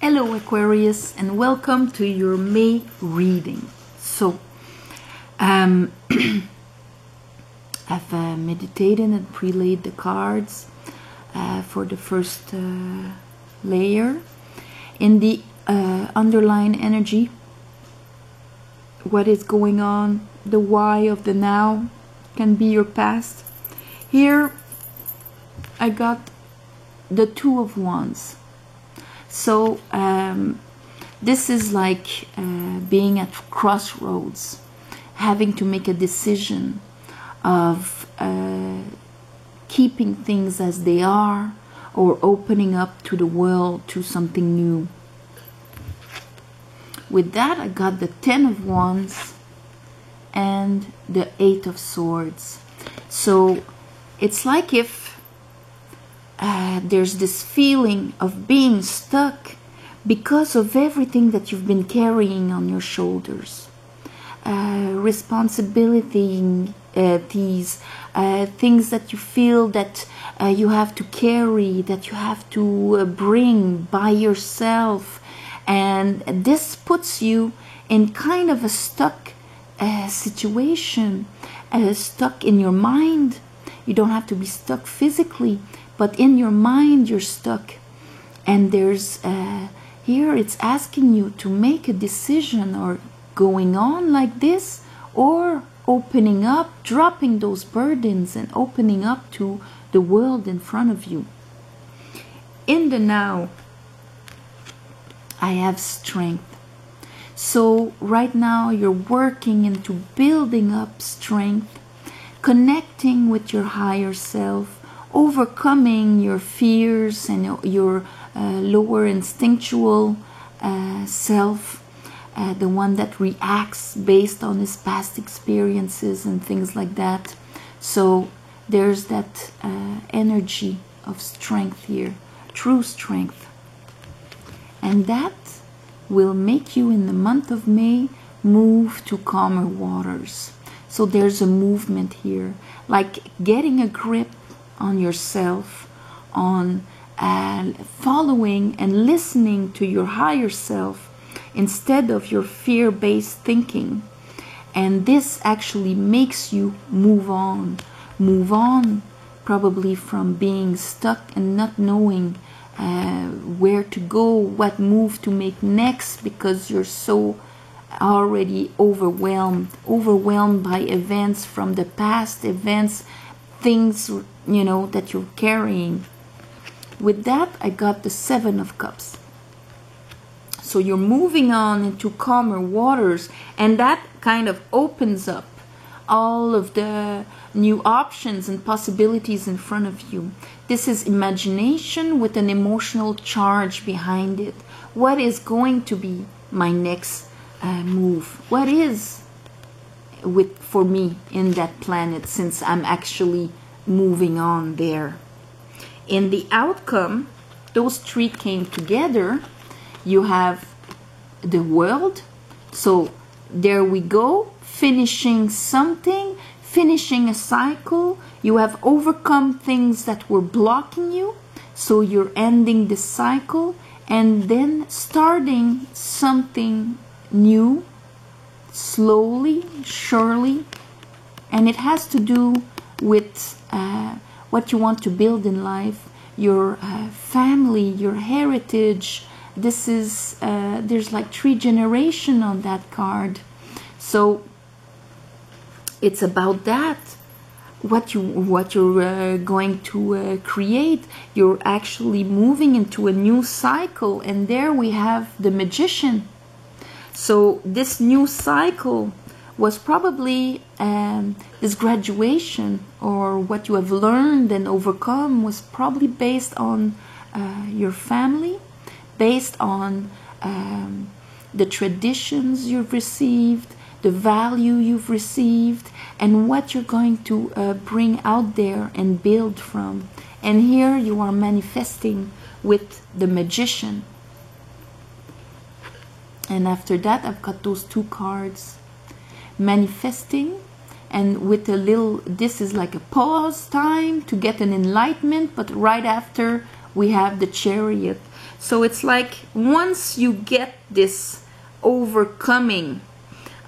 Hello Aquarius, and welcome to your May reading. So, I've meditated and pre-laid the cards for the first layer. In the underlying energy, what is going on, the why of the now can be your past. Here, I got the Two of Wands. So this is like being at crossroads, having to make a decision of keeping things as they are or opening up to the world, to something new. With that, I got the Ten of Wands and the Eight of Swords. So it's like if there's this feeling of being stuck because of everything that you've been carrying on your shoulders. Responsibility, these things that you feel that you have to carry, that you have to bring by yourself. And this puts you in kind of a stuck situation, stuck in your mind. You don't have to be stuck physically, but in your mind you're stuck. And there's here it's asking you to make a decision, or going on like this, or opening up, dropping those burdens and opening up to the world in front of you. In the now, I have strength. So right now you're working into building up strength, connecting with your higher self, overcoming your fears and your lower instinctual self, the one that reacts based on his past experiences and things like that. So there's that energy of strength here, true strength. And that will make you in the month of May move to calmer waters. So there's a movement here, like getting a grip on yourself, on following and listening to your higher self instead of your fear-based thinking. And this actually makes you move on probably from being stuck and not knowing where to go, what move to make next, because you're so already overwhelmed by events from the past, things, you know, that you're carrying. With that, I got the Seven of Cups. So you're moving on into calmer waters, and that kind of opens up all of the new options and possibilities in front of you. This is imagination with an emotional charge behind it. What is going to be my next move? What is for me in that planet, since I'm actually moving on there? In the outcome, those three came together. You have the World. So there we go, finishing something, finishing a cycle. You have overcome things that were blocking you, so you're ending the cycle and then starting something new, slowly, surely. And it has to do with what you want to build in life, your family, your heritage. This is there's like 3 generations on that card. So it's about that, what you're going to create. You're actually moving into a new cycle, and there we have the Magician. So this new cycle was probably this graduation, or what you have learned and overcome was probably based on your family, based on the traditions you've received, the value you've received, and what you're going to bring out there and build from. And here you are manifesting with the Magician. And after that, I've got those 2 cards. Manifesting, and with a little, this is like a pause time to get an enlightenment, but right after we have the Chariot. So it's like once you get this overcoming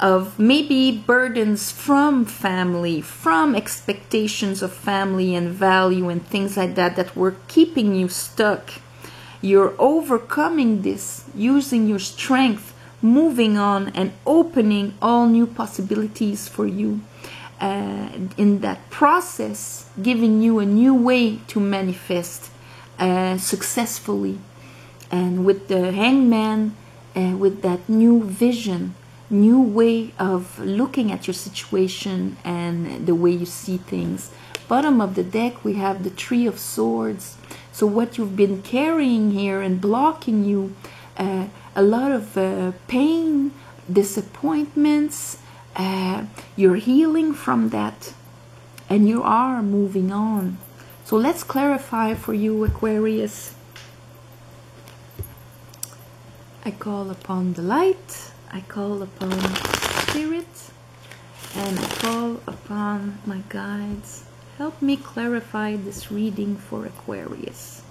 of maybe burdens from family, from expectations of family and value and things like that that were keeping you stuck, you're overcoming this, using your strength, moving on and opening all new possibilities for you. In that process, giving you a new way to manifest successfully. And with the Hangman, with that new vision, new way of looking at your situation and the way you see things. Bottom of the deck, we have the Three of Swords. So what you've been carrying here and blocking you, a lot of pain, disappointments, you're healing from that and you are moving on. So let's clarify for you, Aquarius. I call upon the light, I call upon spirit, and I call upon my guides. Help me clarify this reading for Aquarius.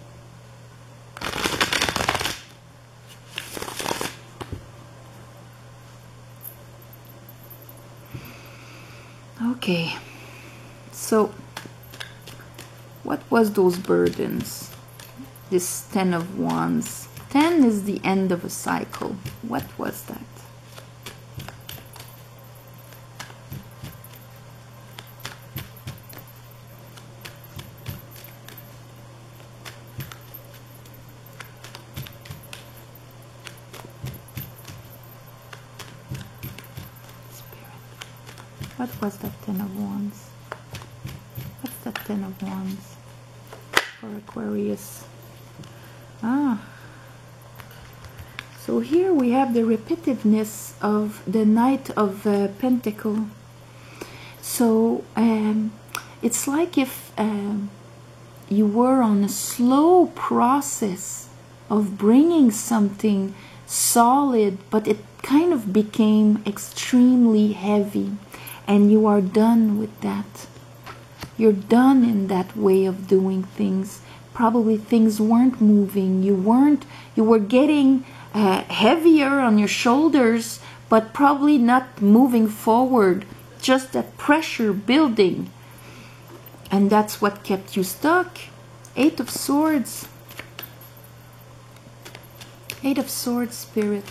Okay, so what was those burdens? This 10 of Wands. 10 is the end of a cycle. What was that? What was that 10 of Wands? What's that 10 of Wands for Aquarius? So here we have the repetitiveness of the Knight of Pentacle. So it's like if you were on a slow process of bringing something solid, but it kind of became extremely heavy. And you are done with that. You're done in that way of doing things. Probably things weren't moving. You were getting heavier on your shoulders, but probably not moving forward. Just that pressure building. And that's what kept you stuck. 8 of Swords. 8 of Swords, Spirit.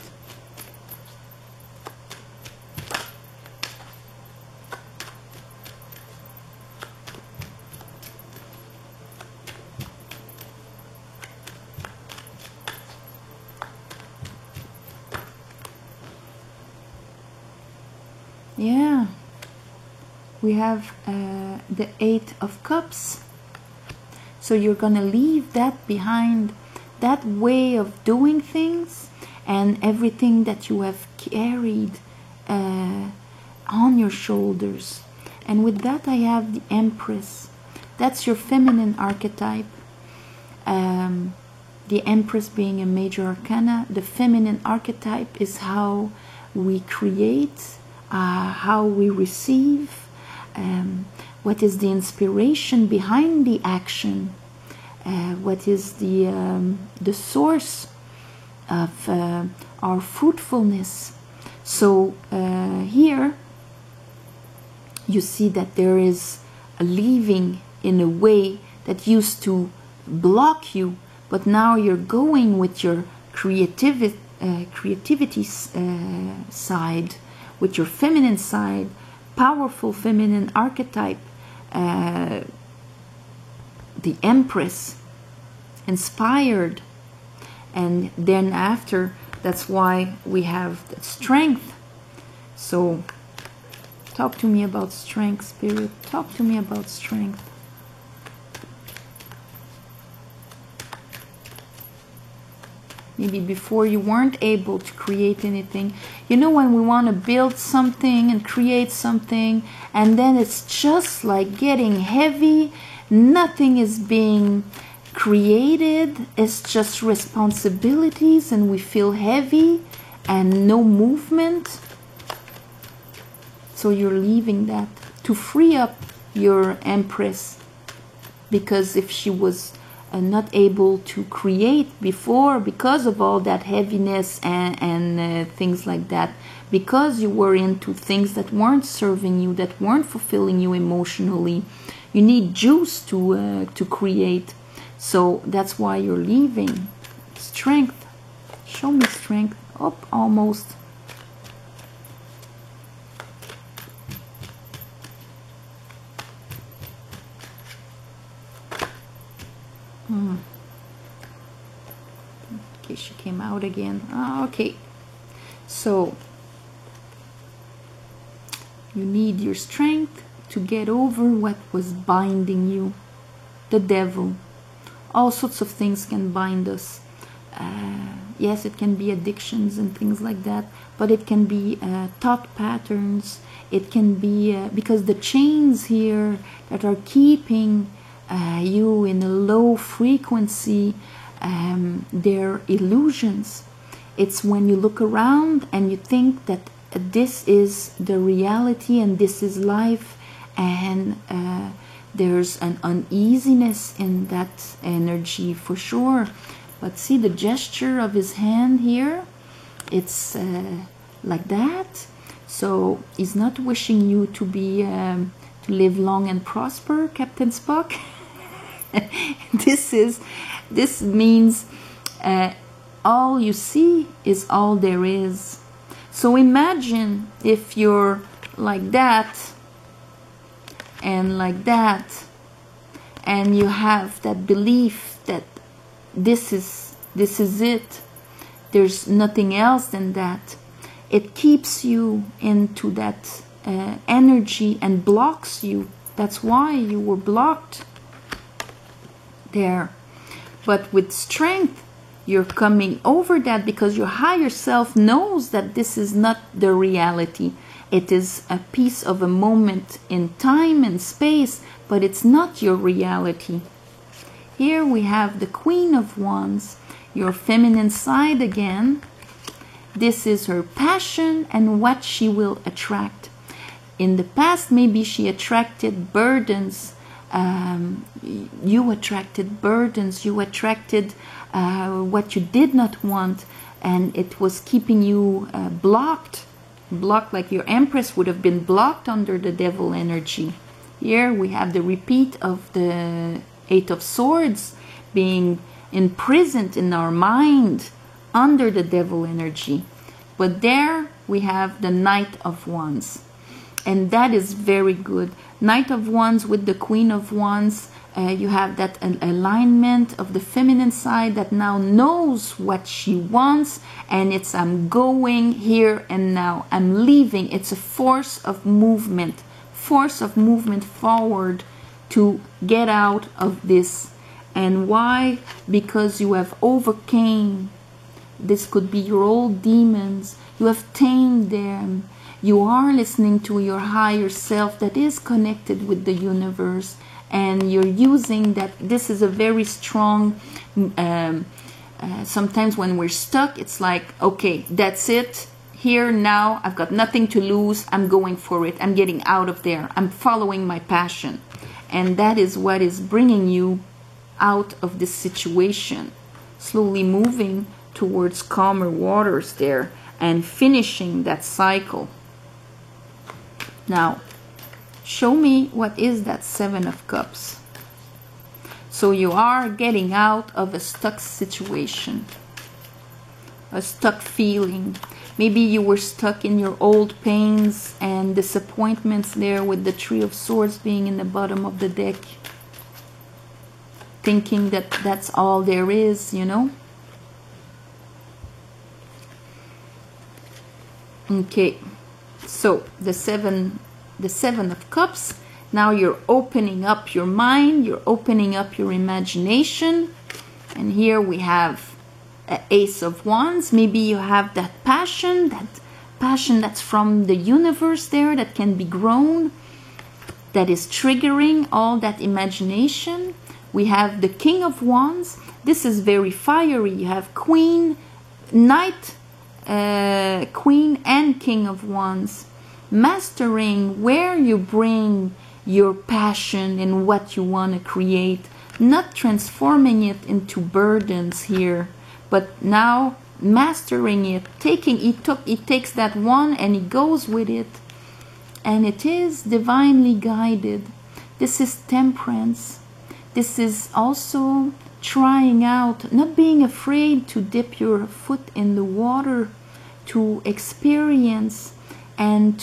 Yeah, we have the 8 of Cups. So you're gonna leave that behind, that way of doing things and everything that you have carried on your shoulders. And with that I have the Empress. That's your feminine archetype. The Empress being a major arcana. The feminine archetype is how we create, how we receive, what is the inspiration behind the action, what is the source of our fruitfulness. So here you see that there is a leaving in a way that used to block you, but now you're going with your creativity side, with your feminine side, powerful feminine archetype, the Empress, inspired. And then after, that's why we have that strength. So talk to me about strength, Spirit. Talk to me about strength. Maybe before you weren't able to create anything. You know, when we want to build something and create something, and then it's just like getting heavy, nothing is being created, it's just responsibilities, and we feel heavy and no movement. So you're leaving that to free up your Empress, because if she was not able to create before because of all that heaviness and things like that, because you were into things that weren't serving you, that weren't fulfilling you emotionally. You need juice to create. So that's why you're leaving. Strength. Show me strength. Oh, almost. Okay, she came out again. Okay. So you need your strength to get over what was binding you. The devil. All sorts of things can bind us. Yes, it can be addictions and things like that, but it can be thought patterns. It can be because the chains here that are keeping you in a low frequency, they're illusions. It's when you look around and you think that this is the reality and this is life, and there's an uneasiness in that energy for sure. But see the gesture of his hand here? It's like that. So he's not wishing you to be to live long and prosper, Captain Spock. This means all you see is all there is. So imagine if you're like that and like that, and you have that belief that this is it, there's nothing else than that. It keeps you into that energy and blocks you. That's why you were blocked there. But with strength, you're coming over that, because your higher self knows that this is not the reality. It is a piece of a moment in time and space, but it's not your reality. Here we have the Queen of Wands, your feminine side again. This is her passion and what she will attract. In the past, maybe she attracted burdens. You attracted burdens. You attracted what you did not want, and it was keeping you blocked, like your Empress would have been blocked under the devil energy. Here we have the repeat of the Eight of Swords, being imprisoned in our mind under the devil energy. But there we have the Knight of Wands, and that is very good. Knight of Wands with the Queen of Wands, you have that alignment of the feminine side that now knows what she wants, and it's I'm going here and now, I'm leaving. It's a force of movement forward to get out of this. And why? Because you have overcame. This could be your old demons. You have tamed them. You are listening to your higher self that is connected with the universe, and you're using that. This is a very strong, sometimes when we're stuck, it's like, okay, that's it. Here now, I've got nothing to lose. I'm going for it. I'm getting out of there. I'm following my passion. And that is what is bringing you out of this situation. Slowly moving towards calmer waters there and finishing that cycle. Now, show me what is that Seven of Cups. So you are getting out of a stuck situation, a stuck feeling. Maybe you were stuck in your old pains and disappointments there, with the Three of Swords being in the bottom of the deck. Thinking that that's all there is, you know. Okay, so the seven of Cups. Now you're opening up your mind, you're opening up your imagination. And here we have Ace of Wands. Maybe you have that passion that's from the universe there, that can be grown, that is triggering all that imagination. We have the King of Wands. This is very fiery. You have Queen, Knight, Queen and King of Wands. Mastering where you bring your passion and what you want to create. not transforming it into burdens here, but now mastering it, it takes that one and it goes with it, and it is divinely guided. This is temperance. This is also trying out, not being afraid to dip your foot in the water, to experience, and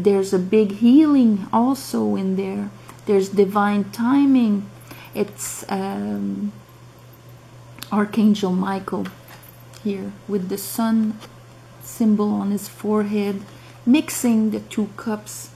there's a big healing also in there. There's divine timing. It's Archangel Michael here with the sun symbol on his forehead, mixing the two cups.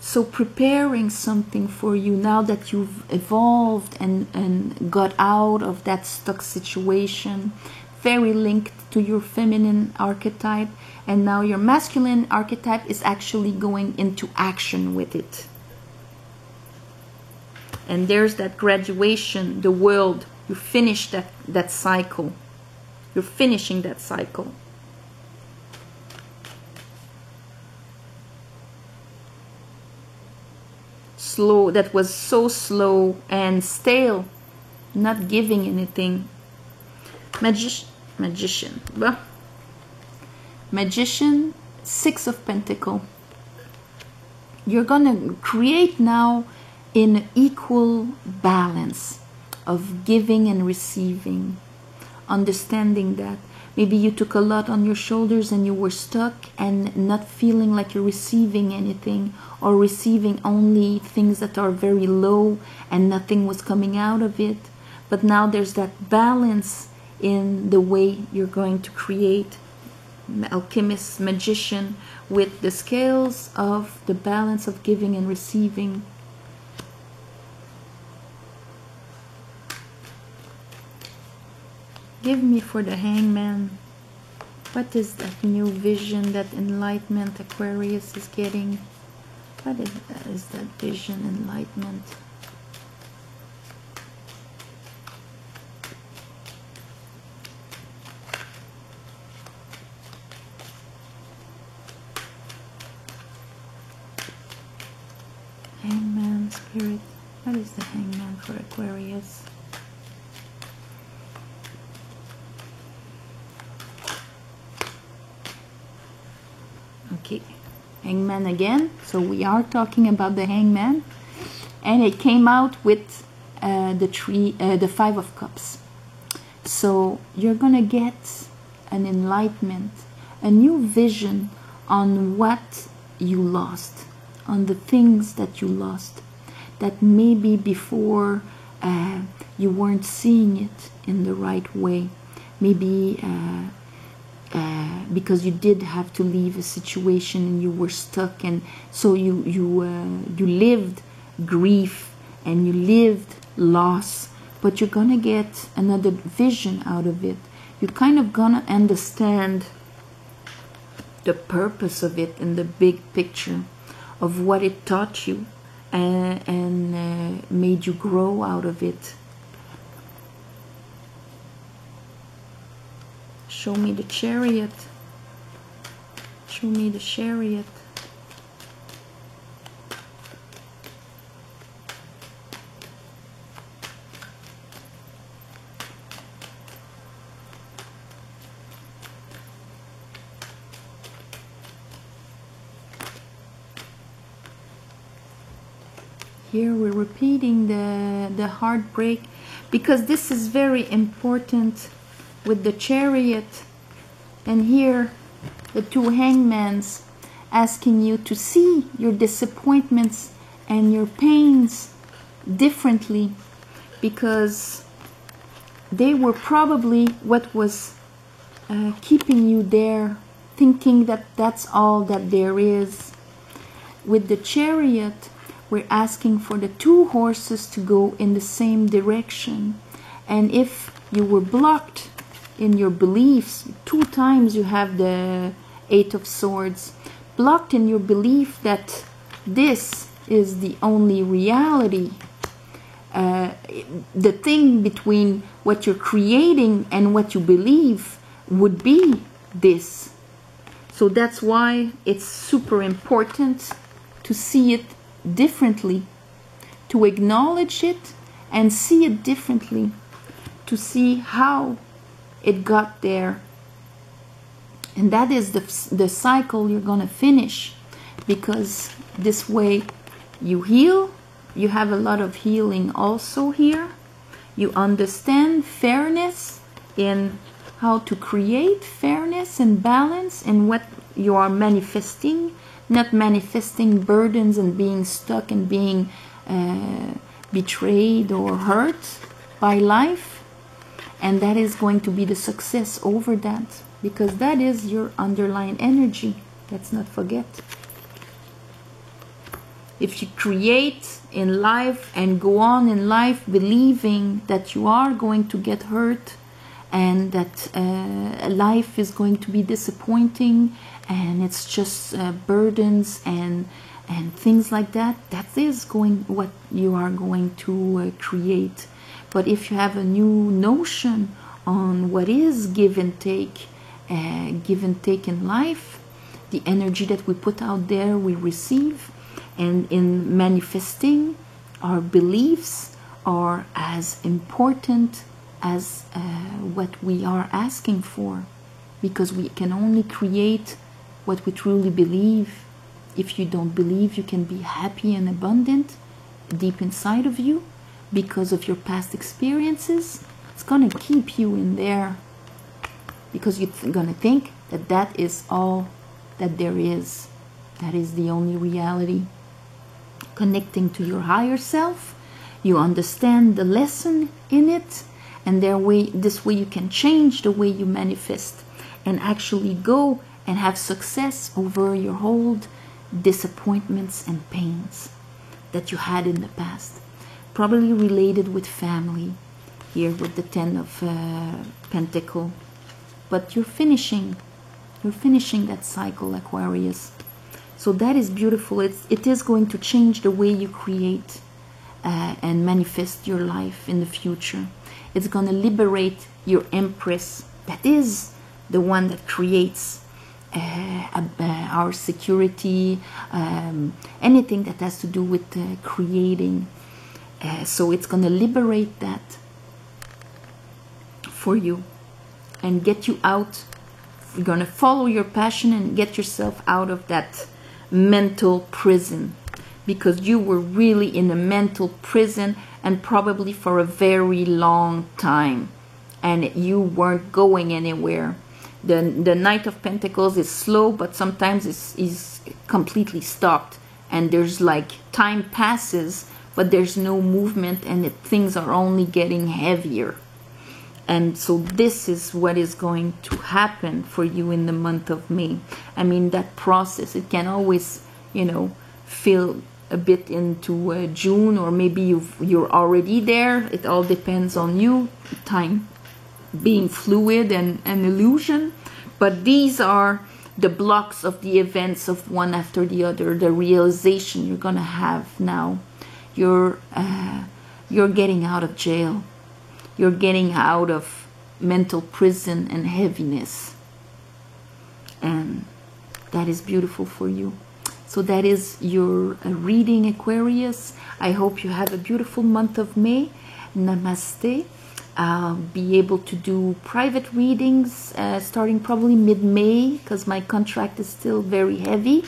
So preparing something for you now that you've evolved and got out of that stuck situation, very linked to your feminine archetype, and now your masculine archetype is actually going into action with it. And there's that graduation, the world, you finish that cycle. You're finishing that cycle. Slow, that was so slow and stale, not giving anything. Magician, Six of Pentacles. You're gonna create now in equal balance of giving and receiving, understanding that maybe you took a lot on your shoulders and you were stuck and not feeling like you're receiving anything, or receiving only things that are very low and nothing was coming out of it. But now there's that balance in the way you're going to create. Alchemist, magician, with the scales of the balance of giving and receiving. Give me for the Hangman. What is that new vision, that enlightenment Aquarius is getting? What is that vision, enlightenment? Hangman spirit. What is the Hangman for Aquarius? Okay, Hangman again. So we are talking about the Hangman, and it came out with the Five of Cups. So you're gonna get an enlightenment, a new vision on what you lost, on the things that you lost, that maybe before you weren't seeing it in the right way. Maybe because you did have to leave a situation and you were stuck, and so you lived grief and you lived loss, but you're gonna get another vision out of it. You're kind of gonna understand the purpose of it in the big picture of what it taught you and made you grow out of it. Show me the Chariot. Show me the Chariot. Here we're repeating the heartbreak, because this is very important with the Chariot, and here the two hangmans asking you to see your disappointments and your pains differently, because they were probably what was keeping you there, thinking that that's all that there is. With the Chariot, we're asking for the two horses to go in the same direction, and if you were blocked in your beliefs, 2 times you have the Eight of Swords, blocked in your belief that this is the only reality, the thing between what you're creating and what you believe would be this. So that's why it's super important to see it differently, to acknowledge it and see it differently, to see how it got there. And that is the cycle you're going to finish, because this way you heal. You have a lot of healing also here. You understand fairness in how to create fairness and balance in what you are manifesting, not manifesting burdens and being stuck and being betrayed or hurt by life. And that is going to be the success over that, because that is your underlying energy. Let's not forget. If you create in life and go on in life believing that you are going to get hurt and that life is going to be disappointing and it's just burdens and things like that, that is what you are going to create. But if you have a new notion on what is give and take in life, the energy that we put out there we receive, and in manifesting, our beliefs are as important as what we are asking for, because we can only create what we truly believe. If you don't believe you can be happy and abundant deep inside of you because of your past experiences, it's going to keep you in there, because you're going to think that that is all that there is. That is the only reality. Connecting to your higher self, you understand the lesson in it, and this way you can change the way you manifest and actually go and have success over your old disappointments and pains that you had in the past, probably related with family here with the 10 of Pentacles. But you're finishing that cycle, Aquarius. So that is beautiful. It is going to change the way you create and manifest your life in the future. It's going to liberate your Empress, that is the one that creates our security, anything that has to do with creating. So it's going to liberate that for you and get you out. You're going to follow your passion and get yourself out of that mental prison, because you were really in a mental prison, and probably for a very long time, and you weren't going anywhere. The Knight of Pentacles is slow, but sometimes it's completely stopped, and there's like time passes but there's no movement, and things are only getting heavier. And so this is what is going to happen for you in the month of May. I mean, that process, it can always, feel a bit into June, or maybe you're already there. It all depends on you. Time being fluid and an illusion. But these are the blocks of the events of one after the other, the realization you're going to have now. You're getting out of jail. You're getting out of mental prison and heaviness. And that is beautiful for you. So that is your reading, Aquarius. I hope you have a beautiful month of May. Namaste. I'll be able to do private readings starting probably mid-May, because my contract is still very heavy.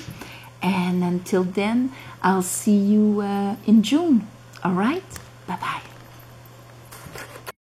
And until then, I'll see you in June. All right? Bye-bye.